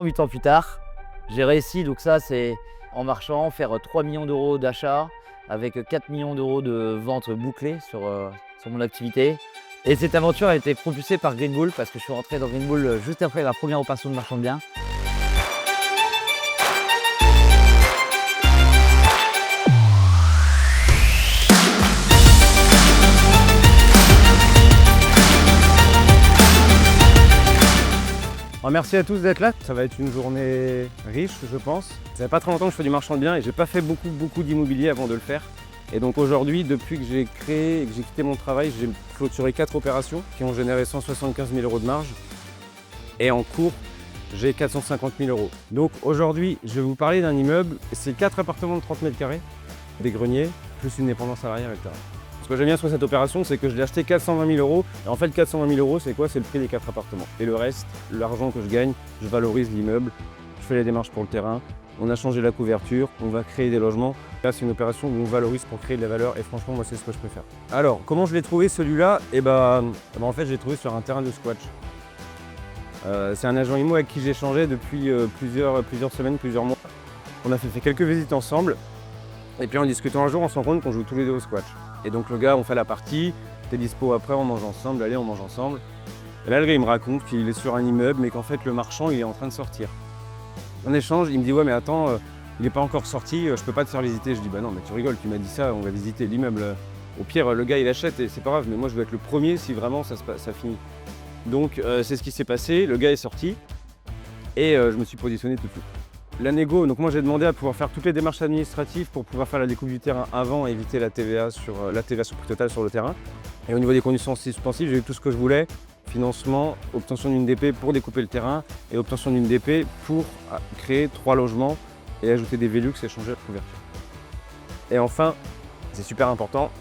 8 ans plus tard, j'ai réussi, donc ça c'est en marchant, faire 3 millions d'euros d'achat avec 4 millions d'euros de ventes bouclées sur mon activité. Et cette aventure a été propulsée par Green Bull parce que je suis rentré dans Green Bull juste après ma première opération de marchand de biens. Merci à tous d'être là. Ça va être une journée riche, je pense. Ça fait pas très longtemps que je fais du marchand de biens et j'ai pas fait beaucoup d'immobilier avant de le faire. Et donc aujourd'hui, depuis que j'ai créé et que j'ai quitté mon travail, j'ai clôturé 4 opérations qui ont généré 175 000 € de marge. Et en cours, j'ai 450 000 €. Donc aujourd'hui, je vais vous parler d'un immeuble. C'est 4 appartements de 30 mètres carrés, des greniers, plus une dépendance salariale, etc. Ce que j'aime bien sur cette opération, c'est que je l'ai acheté 420 000 €. Et en fait, 420 000 €, c'est quoi? C'est le prix des 4 appartements. Et le reste, l'argent que je gagne, je valorise l'immeuble, je fais les démarches pour le terrain, on a changé la couverture, on va créer des logements. Là, c'est une opération où on valorise pour créer de la valeur et franchement, moi, c'est ce que je préfère. Alors, comment je l'ai trouvé celui-là? En fait, je l'ai trouvé sur un terrain de squash. C'est un agent IMO avec qui j'ai échangé depuis plusieurs semaines, plusieurs mois. On a fait quelques visites ensemble. Et puis en discutant un jour, on se rend compte qu'on joue tous les deux au squash. Et donc le gars, on fait la partie, t'es dispo après, on mange ensemble, allez, on mange ensemble. Et là, le gars, il me raconte qu'il est sur un immeuble, mais qu'en fait, le marchand, il est en train de sortir. En échange, il me dit, ouais, mais attends, il n'est pas encore sorti, je peux pas te faire visiter. Je dis, bah non, mais tu rigoles, tu m'as dit ça, on va visiter l'immeuble. Au pire, le gars, il achète et c'est pas grave, mais moi, je veux être le premier si vraiment ça finit. Donc, c'est ce qui s'est passé, le gars est sorti et je me suis positionné tout de suite. La négo, donc moi j'ai demandé à pouvoir faire toutes les démarches administratives pour pouvoir faire la découpe du terrain avant et éviter la TVA sur prix total sur le terrain. Et au niveau des conditions suspensives, j'ai eu tout ce que je voulais. Financement, obtention d'une DP pour découper le terrain et obtention d'une DP pour créer 3 logements et ajouter des Velux et changer la couverture. Et enfin, c'est super important,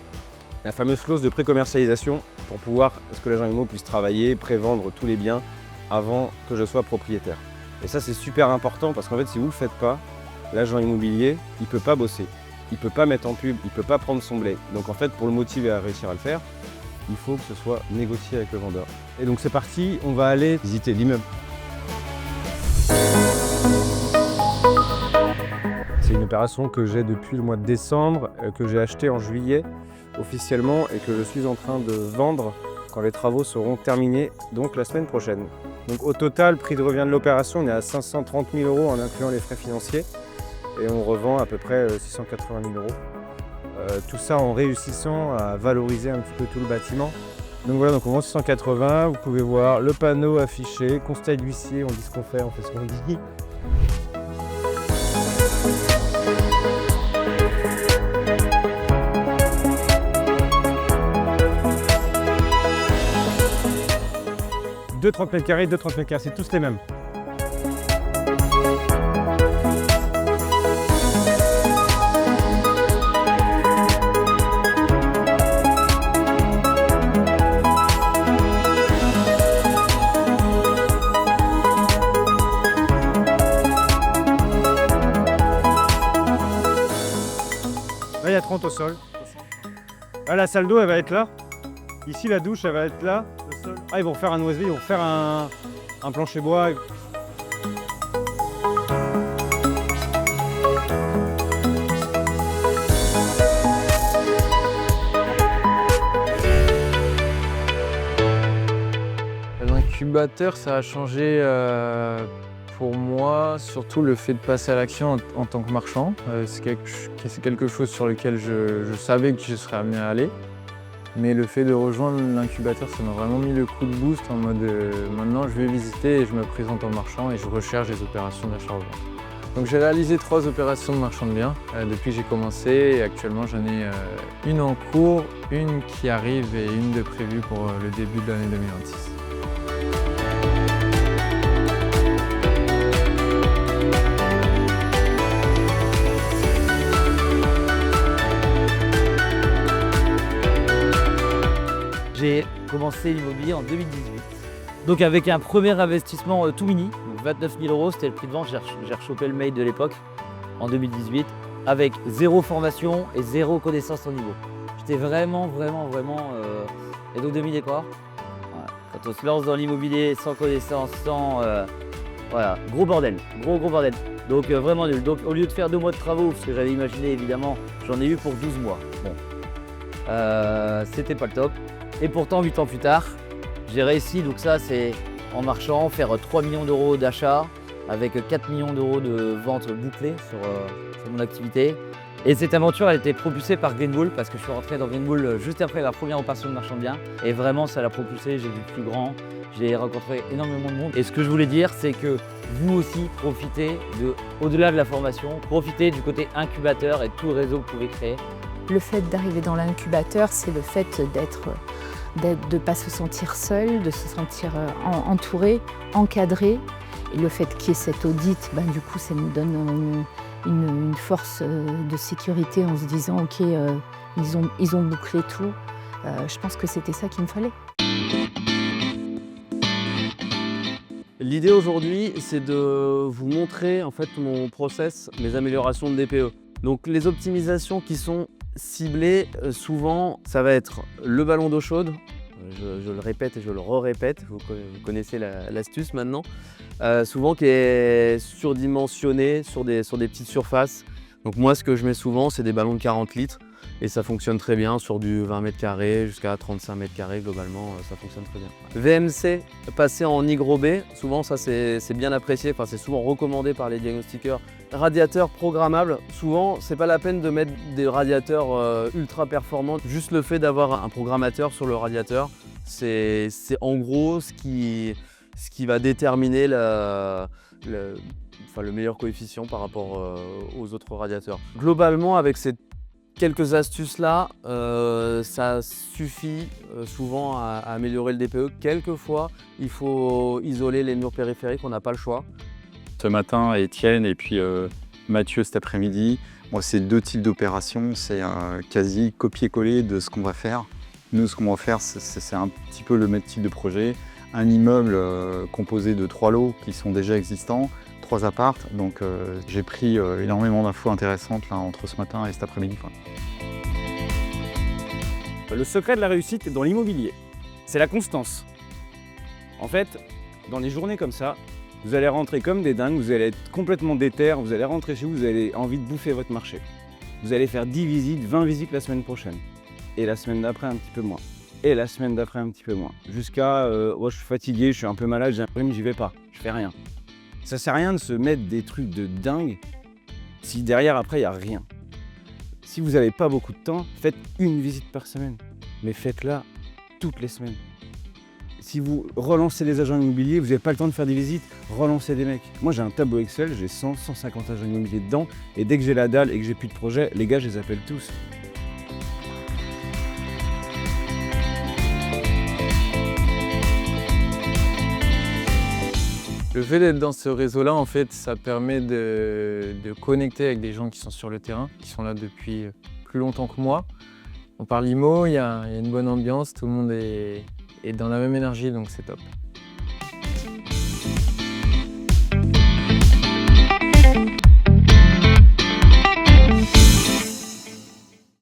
la fameuse clause de pré-commercialisation pour pouvoir que l'agent IMO puisse travailler, prévendre tous les biens avant que je sois propriétaire. Et ça, c'est super important parce qu'en fait, si vous ne le faites pas, l'agent immobilier, il ne peut pas bosser, il ne peut pas mettre en pub, il ne peut pas prendre son blé. Donc en fait, pour le motiver à réussir à le faire, il faut que ce soit négocié avec le vendeur. Et donc c'est parti, on va aller visiter l'immeuble. C'est une opération que j'ai depuis le mois de décembre, que j'ai acheté en juillet officiellement et que je suis en train de vendre quand les travaux seront terminés, donc la semaine prochaine. Donc au total, prix de revient de l'opération, on est à 530 000 € en incluant les frais financiers et on revend à peu près 680 000 €. Tout ça en réussissant à valoriser un petit peu tout le bâtiment. Donc voilà, donc on vend 680, vous pouvez voir le panneau affiché, constat de l'huissier, on dit ce qu'on fait, on fait ce qu'on dit. Deux 30 mètres carrés, c'est tous les mêmes. Là, il y a 30 au sol. Là, la salle d'eau, elle va être là. Ici, la douche, elle va être là. Ah, ils vont faire un OSB, ils vont faire un plancher bois. L'incubateur, ça a changé pour moi, surtout le fait de passer à l'action en tant que marchand. C'est quelque chose sur lequel je savais que je serais amené à aller. Mais le fait de rejoindre l'incubateur, ça m'a vraiment mis le coup de boost en mode maintenant je vais visiter et je me présente en marchand et je recherche des opérations d'achat-revente. Donc j'ai réalisé 3 opérations de marchand de biens depuis que j'ai commencé et actuellement j'en ai une en cours, une qui arrive et une de prévue pour le début de l'année 2026. J'ai commencé l'immobilier en 2018. Donc avec un premier investissement tout mini, donc 29 000 €, c'était le prix de vente, j'ai rechopé le mail de l'époque en 2018, avec 0 formation et 0 connaissance en niveau. J'étais vraiment... Et donc 2000 et quoi ? Quand on se lance dans l'immobilier sans connaissance, sans Voilà, gros bordel, gros bordel. Donc vraiment nul. Donc au lieu de faire 2 mois de travaux, ce que j'avais imaginé évidemment, j'en ai eu pour 12 mois. Bon, c'était pas le top. Et pourtant 8 ans plus tard, j'ai réussi, donc ça c'est en marchant, faire 3 millions d'euros d'achat avec 4 millions d'euros de ventes bouclées sur mon activité. Et cette aventure a été propulsée par Greenbull parce que je suis rentré dans Greenbull juste après la première opération de marchand de biens. Et vraiment ça l'a propulsé, j'ai vu plus grand, j'ai rencontré énormément de monde. Et ce que je voulais dire, c'est que vous aussi profitez au-delà de la formation, profitez du côté incubateur et tout le réseau que vous pouvez créer. Le fait d'arriver dans l'incubateur, c'est le fait de ne pas se sentir seul, de se sentir entouré, encadré. Et le fait qu'il y ait cet audit, du coup, ça nous donne une force de sécurité en se disant « ok, ils ont bouclé tout ». Je pense que c'était ça qu'il me fallait. L'idée aujourd'hui, c'est de vous montrer en fait mon process, mes améliorations de DPE. Donc les optimisations qui sont ciblées, souvent, ça va être le ballon d'eau chaude. Je le répète et je le re-répète, vous connaissez l'astuce maintenant. Souvent qui est surdimensionné sur des petites surfaces. Donc moi, ce que je mets souvent, c'est des ballons de 40 litres. Et ça fonctionne très bien sur du 20 mètres carrés jusqu'à 35 mètres carrés, globalement, ça fonctionne très bien. VMC passé en hygrobé, souvent ça c'est bien apprécié, enfin, c'est souvent recommandé par les diagnostiqueurs. Radiateur programmable, souvent c'est pas la peine de mettre des radiateurs ultra performants, juste le fait d'avoir un programmateur sur le radiateur, c'est en gros ce qui va déterminer le meilleur coefficient par rapport aux autres radiateurs. Globalement, avec ces quelques astuces là, ça suffit souvent à améliorer le DPE. Quelquefois, il faut isoler les murs périphériques, on n'a pas le choix. Ce matin, Étienne et puis Mathieu cet après-midi, moi c'est 2 types d'opérations, c'est quasi copier-coller de ce qu'on va faire. Nous, ce qu'on va faire, c'est un petit peu le même type de projet. Un immeuble composé de 3 lots qui sont déjà existants, 3 appartes, donc j'ai pris énormément d'infos intéressantes là, entre ce matin et cet après-midi. Le secret de la réussite est dans l'immobilier, c'est la constance. En fait, dans des journées comme ça, vous allez rentrer comme des dingues, vous allez être complètement déter, vous allez rentrer chez vous, vous avez envie de bouffer votre marché. Vous allez faire 10 visites, 20 visites la semaine prochaine. Et la semaine d'après, un petit peu moins. Et la semaine d'après, un petit peu moins. Jusqu'à, je suis fatigué, je suis un peu malade, j'ai un rhume, j'y vais pas, je fais rien. Ça sert à rien de se mettre des trucs de dingue si derrière, après, il n'y a rien. Si vous n'avez pas beaucoup de temps, faites une visite par semaine. Mais faites-la toutes les semaines. Si vous relancez des agents immobiliers, vous n'avez pas le temps de faire des visites, relancez des mecs. Moi, j'ai un tableau Excel, j'ai 100, 150 agents immobiliers dedans. Et dès que j'ai la dalle et que j'ai plus de projet, les gars, je les appelle tous. Le fait d'être dans ce réseau-là, en fait, ça permet de connecter avec des gens qui sont sur le terrain, qui sont là depuis plus longtemps que moi. On parle IMO, il y a une bonne ambiance, tout le monde est dans la même énergie, donc c'est top.